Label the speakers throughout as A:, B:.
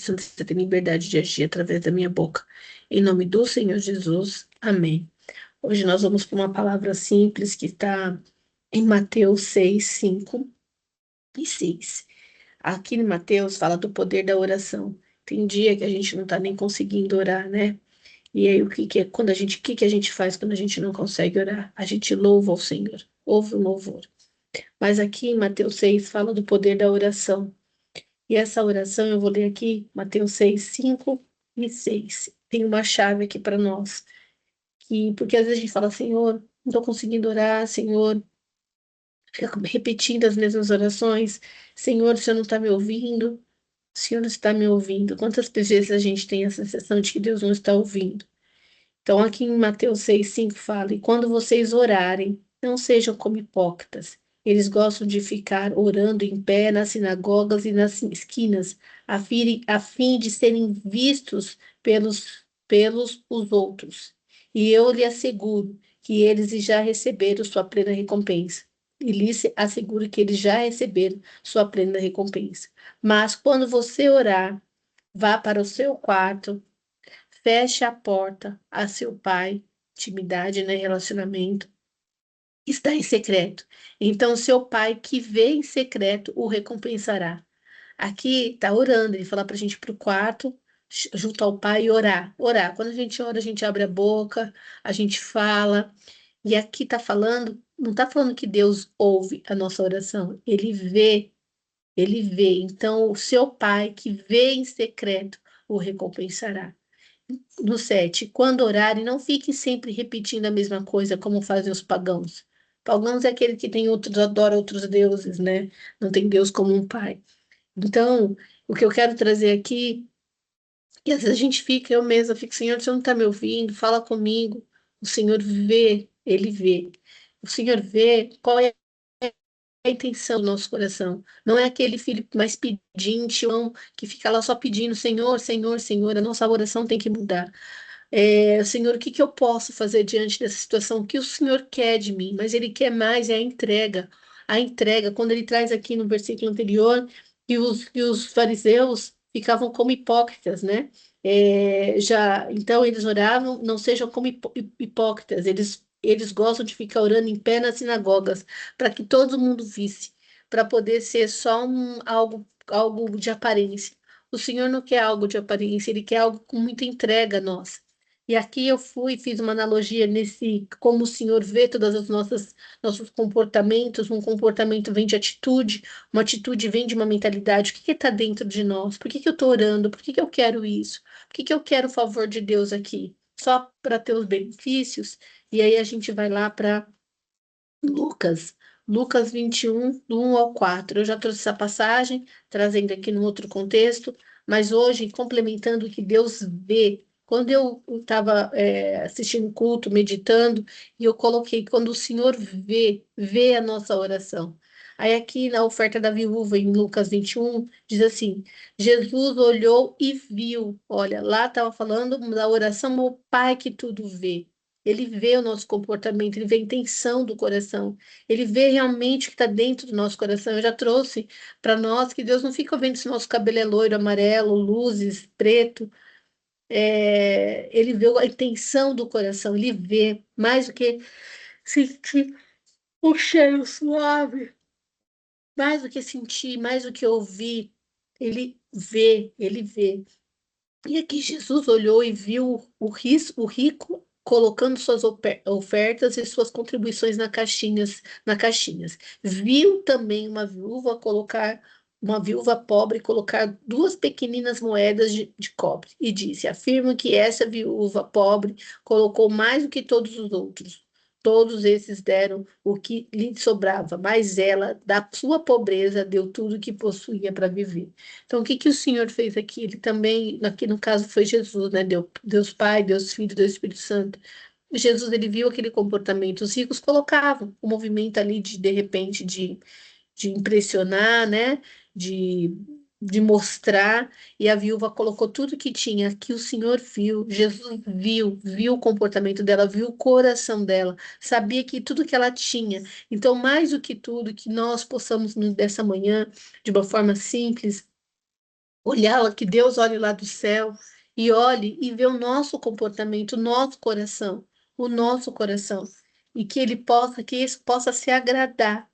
A: Santo, você tem liberdade de agir através da minha boca. Em nome do Senhor Jesus, amém. Hoje nós vamos para uma palavra simples que está em Mateus 6, 5 e 6. Aqui em Mateus fala do poder da oração. Tem dia que a gente não está nem conseguindo orar, né? E aí quando o que que a gente faz quando a gente não consegue orar? A gente louva ao Senhor, ouve o louvor. Mas aqui em Mateus 6 fala do poder da oração. E essa oração eu vou ler aqui, Mateus 6, 5 e 6. Tem uma chave aqui para nós, porque às vezes a gente fala, Senhor, não estou conseguindo orar, Senhor, fica repetindo as mesmas orações, Senhor, o Senhor não está me ouvindo, o Senhor não está me ouvindo. Quantas vezes a gente tem a sensação de que Deus não está ouvindo? Então, aqui em Mateus 6, 5 fala: E quando vocês orarem, não sejam como hipócritas. Eles gostam de ficar orando em pé nas sinagogas e nas esquinas, a fim de serem vistos pelos os outros. E eu lhe asseguro que eles já receberam sua plena recompensa. E lhes asseguro que eles já receberam sua plena recompensa. Mas quando você orar, vá para o seu quarto. Feche a porta a seu pai, intimidade, né, relacionamento, está em secreto. Então, seu pai que vê em secreto o recompensará. Aqui está orando, ele fala para a gente ir para o quarto, junto ao pai e orar. Orar. Quando a gente ora, a gente abre a boca, a gente fala. E aqui está falando, não está falando que Deus ouve a nossa oração, ele vê, ele vê. Então, o seu pai que vê em secreto o recompensará. No 7, quando orarem, não fiquem sempre repetindo a mesma coisa, como fazem os pagãos. Pagãos é aquele que tem outros, adora outros deuses, né? Não tem Deus como um pai. Então, o que eu quero trazer aqui, e às vezes a gente fica, eu mesma fico, Senhor, você não está me ouvindo? Fala comigo. O Senhor vê, Ele vê. O Senhor vê qual é a intenção do nosso coração. Não é aquele filho mais pedinte, não, que fica lá só pedindo, Senhor, Senhor, Senhor. A nossa oração tem que mudar. Senhor, o que que eu posso fazer diante dessa situação? O que o Senhor quer de mim? Mas Ele quer mais, é a entrega. A entrega, quando ele traz aqui no versículo anterior, que os fariseus ficavam como hipócritas, né? Então eles oravam, não sejam como hipócritas, eles gostam de ficar orando em pé nas sinagogas, para que todo mundo visse, para poder ser só algo de aparência. O Senhor não quer algo de aparência, Ele quer algo com muita entrega nossa. E aqui eu fiz uma analogia nesse, como o Senhor vê todas as nossos comportamentos, um comportamento vem de atitude, uma atitude vem de uma mentalidade, o que está dentro de nós? Por que que eu estou orando? Por que que eu quero isso? Por que que eu quero o favor de Deus aqui? Só para ter os benefícios? E aí a gente vai lá para Lucas, Lucas 21, do 1 ao 4. Eu já trouxe essa passagem, trazendo aqui num outro contexto, mas hoje, complementando o que Deus vê. Quando eu estava assistindo o culto, meditando, e eu coloquei, quando o Senhor vê a nossa oração. Aí aqui na oferta da viúva, em Lucas 21, diz assim, Jesus olhou e viu. Olha, lá estava falando da oração ao Pai que tudo vê. Ele vê o nosso comportamento, ele vê a intenção do coração, ele vê realmente o que está dentro do nosso coração. Eu já trouxe para nós que Deus não fica vendo se nosso cabelo é loiro, amarelo, luzes, preto. Ele vê a intenção do coração, ele vê mais do que sentir o cheiro suave, mais do que sentir, mais do que ouvir. Ele vê. E aqui Jesus olhou e viu o rico colocando suas ofertas e suas contribuições na caixinhas. Viu também uma viúva pobre colocar duas pequeninas moedas de cobre e disse: Afirmo que essa viúva pobre colocou mais do que todos os outros. Todos esses deram o que lhe sobrava, mas ela, da sua pobreza, deu tudo o que possuía para viver. Então, o que que o Senhor fez aqui? Ele também, aqui no caso foi Jesus, né? Deus Pai, Deus Filho, Deus Espírito Santo. Jesus, ele viu aquele comportamento. Os ricos colocavam o movimento ali de repente, de impressionar, né? De, de mostrar. E a viúva colocou tudo que tinha. Que o Senhor viu. Jesus viu o comportamento dela, viu o coração dela. Sabia que tudo que ela tinha. Então, mais do que tudo, que nós possamos, dessa manhã, de uma forma simples, olhar, que Deus olhe lá do céu e olhe e vê o nosso comportamento, o nosso coração, e que ele possa, que isso possa se agradar,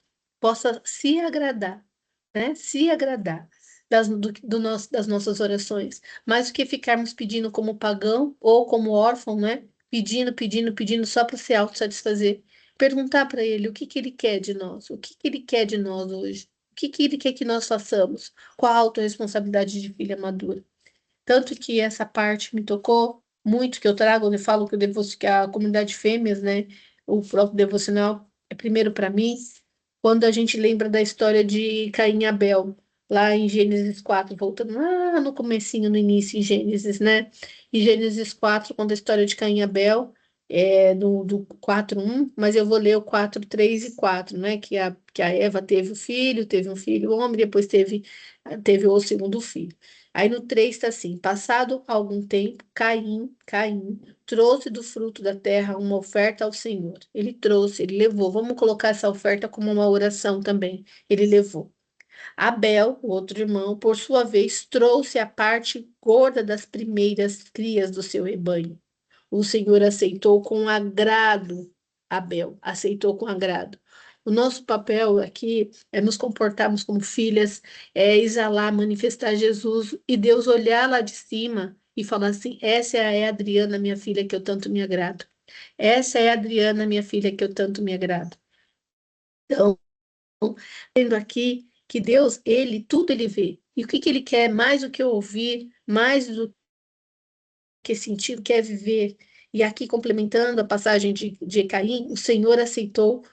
A: né? Se agradar das nossas orações, mais do que ficarmos pedindo como pagão ou como órfão, né? Pedindo, pedindo, pedindo só para se autossatisfazer. Perguntar para ele o que que ele quer de nós, o que que ele quer de nós hoje, o que que ele quer que nós façamos com a autorresponsabilidade de filha madura. Tanto que essa parte me tocou muito, que eu trago, eu falo que, que a comunidade fêmeas, né, o próprio devocional é primeiro para mim, quando a gente lembra da história de Caim e Abel, lá em Gênesis 4, voltando lá no comecinho, no início, em Gênesis, né? Em Gênesis 4, conta a história de Caim e Abel, do 4:1, mas eu vou ler o 4:3 e 4, né? Que a Eva teve o filho, teve um filho homem, depois teve o segundo filho. Aí no 3 está assim: passado algum tempo, Caim trouxe do fruto da terra uma oferta ao Senhor. Ele trouxe, ele levou. Vamos colocar essa oferta como uma oração também. Ele levou. Abel, o outro irmão, por sua vez, trouxe a parte gorda das primeiras crias do seu rebanho. O Senhor aceitou com agrado, Abel, aceitou com agrado. O nosso papel aqui é nos comportarmos como filhas, é exalar, manifestar Jesus e Deus olhar lá de cima e falar assim: essa é a Adriana, minha filha, que eu tanto me agrado. Essa é a Adriana, minha filha, que eu tanto me agrado. Então, vendo aqui que Deus, ele, tudo ele vê. E o que que ele quer mais do que ouvir, mais do que sentir, quer viver. E aqui, complementando a passagem de Caim, o Senhor aceitou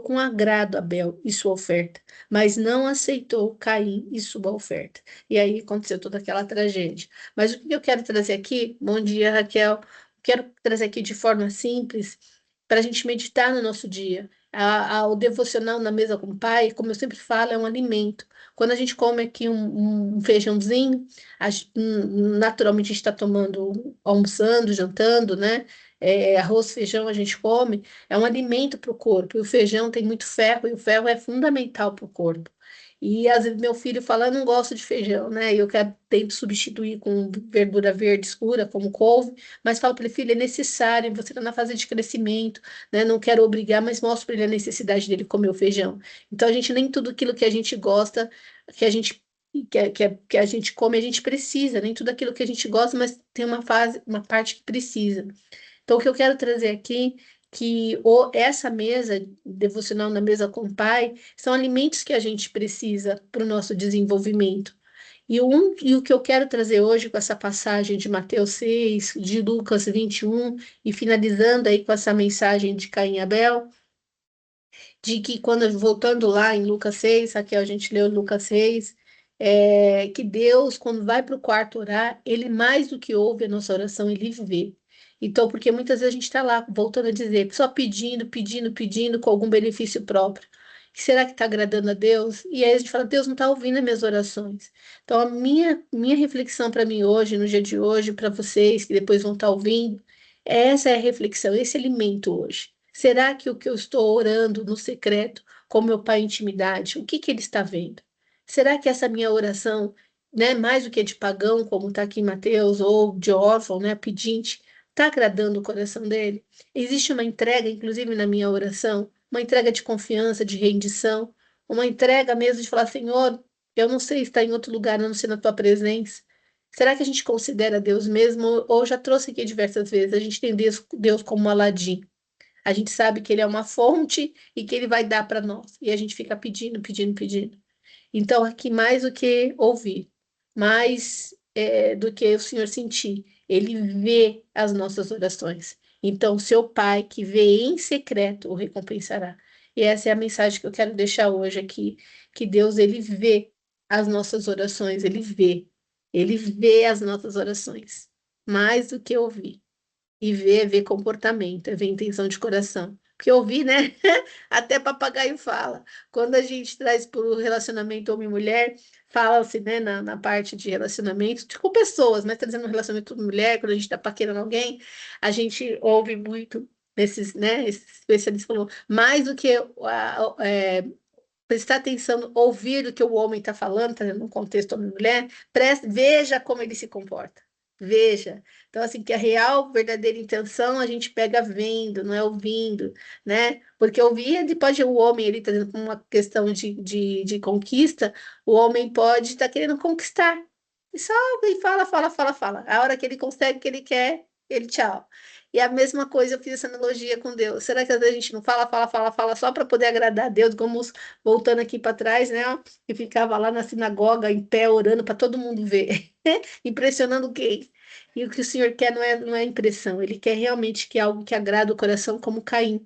A: com agrado Abel e sua oferta, mas não aceitou Caim e sua oferta. E aí aconteceu toda aquela tragédia. Mas o que eu quero trazer aqui, bom dia, Raquel, quero trazer aqui de forma simples, para a gente meditar no nosso dia. O devocional na mesa com o pai, como eu sempre falo, é um alimento. Quando a gente come aqui um feijãozinho, naturalmente a gente está tomando, almoçando, jantando, né? Arroz, feijão a gente come, é um alimento para o corpo. E o feijão tem muito ferro, e o ferro é fundamental para o corpo. E às vezes meu filho fala, eu não gosto de feijão, né? E eu tento substituir com verdura verde escura, como couve, mas falo para ele, filho, é necessário, você está na fase de crescimento, né? Não quero obrigar, mas mostro para ele a necessidade dele comer o feijão. Então a gente nem tudo aquilo que a gente gosta, que a gente que a gente come, a gente precisa, nem tudo aquilo que a gente gosta, mas tem uma fase, uma parte que precisa. Então, o que eu quero trazer aqui, que essa mesa devocional na mesa com o pai, são alimentos que a gente precisa para o nosso desenvolvimento. E o que eu quero trazer hoje com essa passagem de Mateus 6, de Lucas 21, e finalizando aí com essa mensagem de Caim e Abel, de que quando voltando lá em Lucas 6, Raquel, a gente leu Lucas 6, que Deus, quando vai para o quarto orar, ele mais do que ouve a nossa oração, ele vê. Então, porque muitas vezes a gente está lá, voltando a dizer, só pedindo, pedindo, pedindo, com algum benefício próprio. Será que está agradando a Deus? E aí a gente fala, Deus não está ouvindo as minhas orações. Então, a minha reflexão para mim hoje, no dia de hoje, para vocês que depois vão estar ouvindo, essa é a reflexão, esse alimento hoje. Será que o que eu estou orando no secreto, com meu pai em intimidade, o que que ele está vendo? Será que essa minha oração, né, mais do que de pagão, como está aqui em Mateus, ou de órfão, né, pedinte, está agradando o coração dele? Existe uma entrega, inclusive na minha oração, uma entrega de confiança, de rendição, uma entrega mesmo de falar, Senhor, eu não sei estar em outro lugar, a não ser na tua presença. Será que a gente considera Deus mesmo? Ou já trouxe aqui diversas vezes, a gente tem Deus como um Aladim. A gente sabe que ele é uma fonte e que ele vai dar para nós. E a gente fica pedindo, pedindo, pedindo. Então, aqui mais do que ouvir, mais do que o Senhor sentir, ele vê as nossas orações. Então, seu Pai que vê em secreto o recompensará. E essa é a mensagem que eu quero deixar hoje aqui, que Deus ele vê as nossas orações, ele vê as nossas orações, mais do que ouvir. E ver é ver comportamento, é ver intenção de coração. Porque ouvir, né? Até papagaio fala. Quando a gente traz para o relacionamento homem e mulher, fala-se, né, na parte de relacionamento, com pessoas, mas trazendo um relacionamento mulher, quando a gente está paquerando alguém, a gente ouve muito nesses, né? Esse especialista falou, mais do que prestar atenção, ouvir o que o homem está falando, está no contexto homem-mulher, veja como ele se comporta. Veja. Então, assim, que a real, verdadeira intenção a gente pega vendo, não é ouvindo, né? Porque ouvir, ele pode, o homem, ele está dizendo uma questão de conquista, o homem pode estar querendo conquistar. E só vem, fala, fala, fala, fala. A hora que ele consegue o que ele quer, ele tchau. E a mesma coisa, eu fiz essa analogia com Deus. Será que às vezes a gente não fala, fala, fala, fala só para poder agradar a Deus, como voltando aqui para trás, né? Ó, e ficava lá na sinagoga, em pé, orando para todo mundo ver, impressionando quem? E o que o Senhor quer não é impressão, Ele quer realmente que algo que agrada o coração, como Caim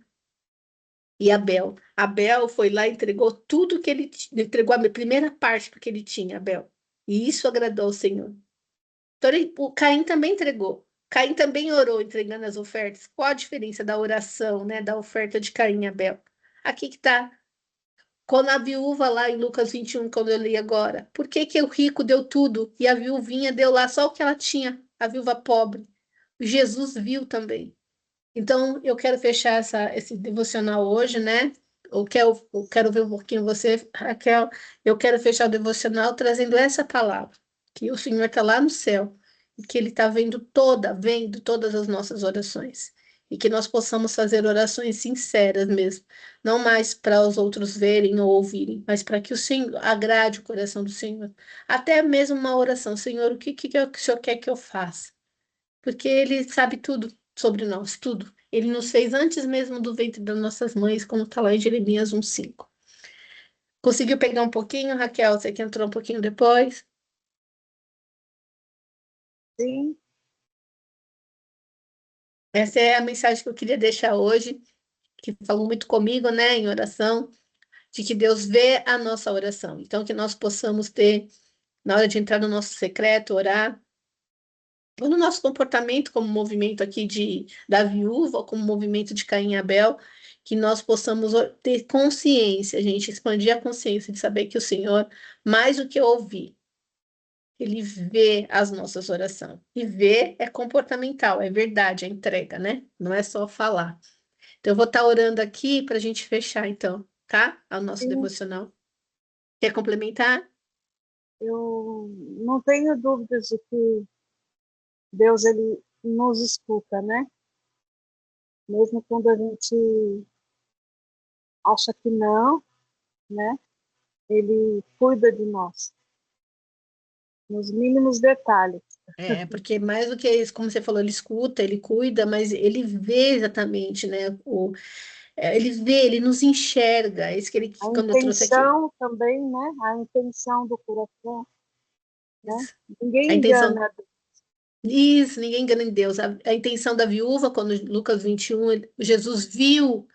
A: e Abel. Abel foi lá e entregou tudo que ele tinha, entregou a primeira parte do que ele tinha, Abel. E isso agradou ao Senhor. Então, o Caim também entregou. Caim também orou entregando as ofertas. Qual a diferença da oração, né, da oferta de Caim e Abel? Aqui que está. Quando a viúva lá em Lucas 21, quando eu li agora, por que que o rico deu tudo e a viuvinha deu lá só o que ela tinha, a viúva pobre? Jesus viu também. Então, eu quero fechar esse devocional hoje, né? Eu quero ver um pouquinho você, Raquel. Eu quero fechar o devocional trazendo essa palavra, que o Senhor está lá no céu e que Ele está vendo todas as nossas orações. E que nós possamos fazer orações sinceras mesmo, não mais para os outros verem ou ouvirem, mas para que o Senhor agrade o coração do Senhor. Até mesmo uma oração, Senhor, o que o Senhor quer que eu faça? Porque Ele sabe tudo sobre nós, tudo. Ele nos fez antes mesmo do ventre das nossas mães, como está lá em Jeremias 1:5. Conseguiu pegar um pouquinho, Raquel? Você que entrou um pouquinho depois?
B: Sim,
A: Essa é a mensagem que eu queria deixar hoje, que falou muito comigo, né, em oração, de que Deus vê a nossa oração. Então, que nós possamos ter, na hora de entrar no nosso secreto, orar, ou no nosso comportamento, como movimento aqui da viúva, ou como movimento de Caim e Abel, que nós possamos ter consciência, a gente expandir a consciência de saber que o Senhor, mais do que ouvir, Ele vê as nossas orações. E ver é comportamental, é verdade, é entrega, né? Não é só falar. Então, eu vou estar orando aqui para a gente fechar, então, tá? O nosso
B: sim,
A: devocional. Quer complementar?
B: eu não tenho dúvidas de que Deus ele nos escuta, né? Mesmo quando a gente acha que não, né? Ele cuida de nós, nos mínimos detalhes.
A: Porque mais do que isso, como você falou, ele escuta, ele cuida, mas ele vê exatamente, né? Ele vê, ele nos enxerga. É isso que ele,
B: A
A: quando eu trouxe aqui.
B: intenção também, né? A intenção do coração, né?
A: Isso. A
B: Ninguém
A: intenção.
B: engana.
A: Isso, ninguém engana em Deus. A intenção da viúva, quando Lucas 21, Jesus viu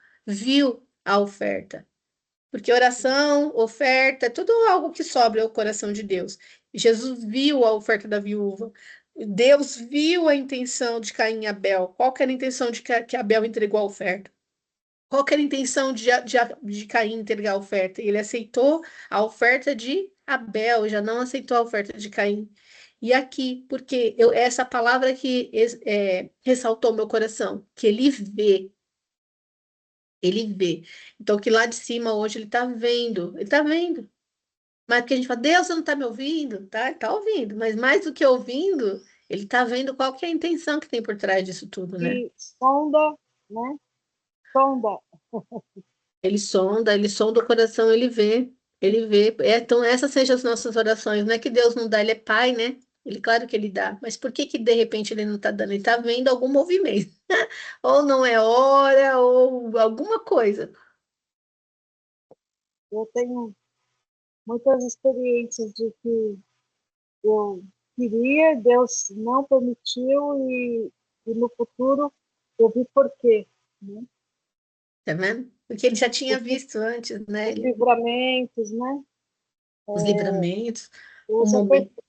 A: a oferta. Porque oração, oferta, é tudo algo que sobra ao coração de Deus. Jesus viu a oferta da viúva. Deus viu a intenção de Caim e Abel. Qual que era a intenção de que Abel entregou a oferta? Qual que era a intenção de Caim entregar a oferta? Ele aceitou a oferta de Abel, já não aceitou a oferta de Caim. E aqui, porque essa palavra que ressaltou meu coração, que ele vê. Então, que lá de cima hoje ele está vendo. Mas que a gente fala, Deus, você não está me ouvindo? Tá, ele está ouvindo, mas mais do que ouvindo, ele está vendo qual que é a intenção que tem por trás disso tudo, né?
B: E sonda, né? Sonda.
A: Ele sonda o coração, ele vê. Então, essas sejam as nossas orações. Não é que Deus não dá, ele é pai, né? Ele, claro que ele dá, mas por que que de repente ele não está dando? Ele está vendo algum movimento, ou não é hora, ou alguma coisa.
B: Eu tenho muitas experiências de que eu queria, Deus não permitiu e no futuro eu vi por quê, né?
A: Tá vendo? Porque ele já tinha
B: Os,
A: visto antes, né?
B: os livramentos, né?
A: Os livramentos, o
B: Deus é
A: momento.
B: perfeito.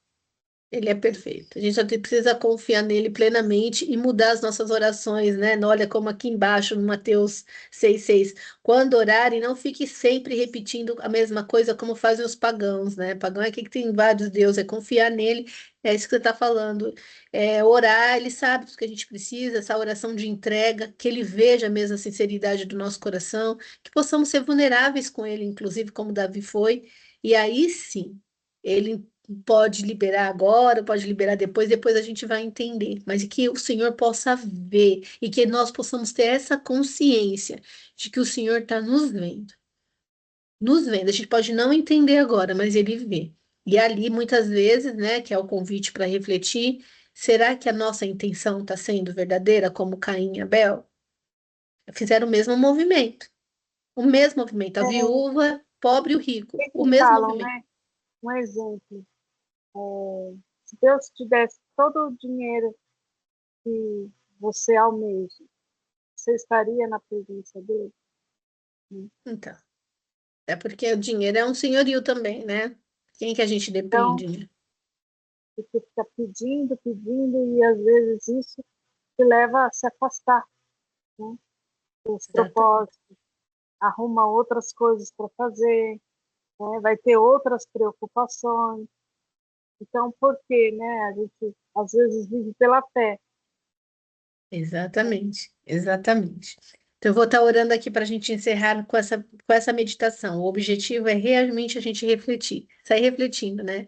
A: Ele é perfeito. A gente só precisa confiar nele plenamente e mudar as nossas orações, né? Olha como aqui embaixo, no Mateus 6,6. Quando orarem, não fique sempre repetindo a mesma coisa como fazem os pagãos, né? Pagão é que tem vários deuses, é confiar nele, é isso que você está falando. É orar, ele sabe do que a gente precisa, essa oração de entrega, que ele veja mesmo a sinceridade do nosso coração, que possamos ser vulneráveis com ele, inclusive como Davi foi, e aí sim. Ele pode liberar agora, pode liberar depois, depois a gente vai entender, mas que o Senhor possa ver e que nós possamos ter essa consciência de que o Senhor está nos vendo. Nos vendo, a gente pode não entender agora, mas Ele vê. E ali, muitas vezes, né, que é o convite para refletir, será que a nossa intenção está sendo verdadeira, como Caim e Abel? Fizeram o mesmo movimento, a
B: É,
A: viúva, pobre e o rico, o
B: sempre
A: mesmo
B: falam,
A: movimento.
B: né? Um exemplo. Se Deus te desse todo o dinheiro que você almeja, você estaria na presença dele? Né?
A: Então, é porque o dinheiro é um senhorio também, né? Quem que a gente
B: Então,
A: depende, né?
B: você fica pedindo, pedindo, e às vezes isso te leva a se afastar, né? Dos
A: Exatamente.
B: propósitos, arruma outras coisas para fazer, né? Vai ter outras preocupações. Então, por que, né? A gente às vezes vive pela fé.
A: Exatamente. Exatamente. Então, eu vou estar orando aqui para a gente encerrar com essa meditação. O objetivo é realmente a gente refletir, sair refletindo, né?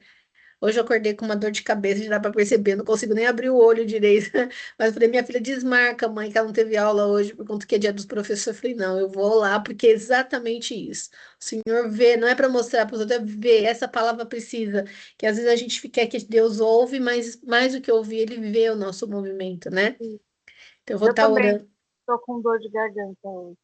A: Hoje eu acordei com uma dor de cabeça, já dá para perceber, não consigo nem abrir o olho direito. Mas eu falei, minha filha, desmarca, mãe, que ela não teve aula hoje por conta que é dia dos professores. Eu falei, não, eu vou lá, porque é exatamente isso. O Senhor vê, não é para mostrar para os outros, é ver. Essa palavra precisa, que às vezes a gente quer que Deus ouve, mas mais do que ouvir, Ele vê o nosso movimento, né?
B: E
A: Então eu vou
B: eu
A: estar
B: também
A: orando.
B: estou com dor de garganta hoje.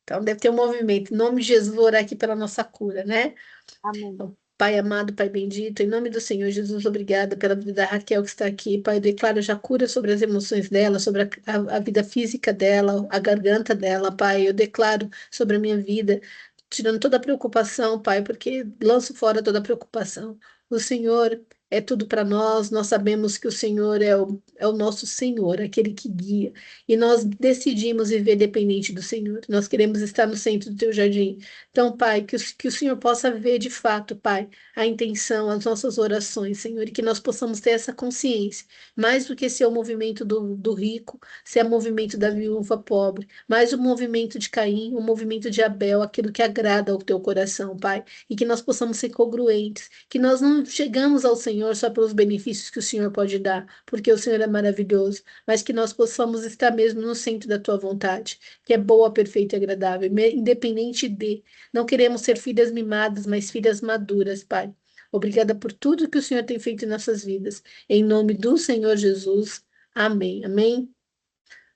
A: Então deve ter um movimento. Em nome de Jesus, vou orar aqui pela nossa cura, né?
B: Amém.
A: Então, Pai amado, Pai bendito, em nome do Senhor Jesus, obrigada pela vida da Raquel que está aqui. Pai, eu declaro já cura sobre as emoções dela, sobre a vida física dela, a garganta dela, Pai. Eu declaro sobre a minha vida, tirando toda a preocupação, Pai, porque lanço fora toda a preocupação. O Senhor é tudo para nós, nós sabemos que o Senhor é o nosso Senhor, aquele que guia. E nós decidimos viver dependente do Senhor. Nós queremos estar no centro do teu jardim. Então, Pai, que o Senhor possa ver de fato, Pai, a intenção, as nossas orações, Senhor, e que nós possamos ter essa consciência, mais do que ser o movimento do rico, ser o movimento da viúva pobre, mais o movimento de Caim, o movimento de Abel, aquilo que agrada ao teu coração, Pai, e que nós possamos ser congruentes, que nós não chegamos ao Senhor só pelos benefícios que o Senhor pode dar, porque o Senhor é maravilhoso, mas que nós possamos estar mesmo no centro da tua vontade, que é boa, perfeita e agradável, independente de. Não queremos ser filhas mimadas, mas filhas maduras, Pai. Obrigada por tudo que o Senhor tem feito em nossas vidas. Em nome do Senhor Jesus. Amém. Amém.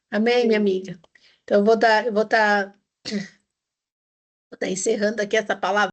A: Amém, minha
B: Amém.
A: amiga. Então, eu vou estar encerrando aqui essa palavra.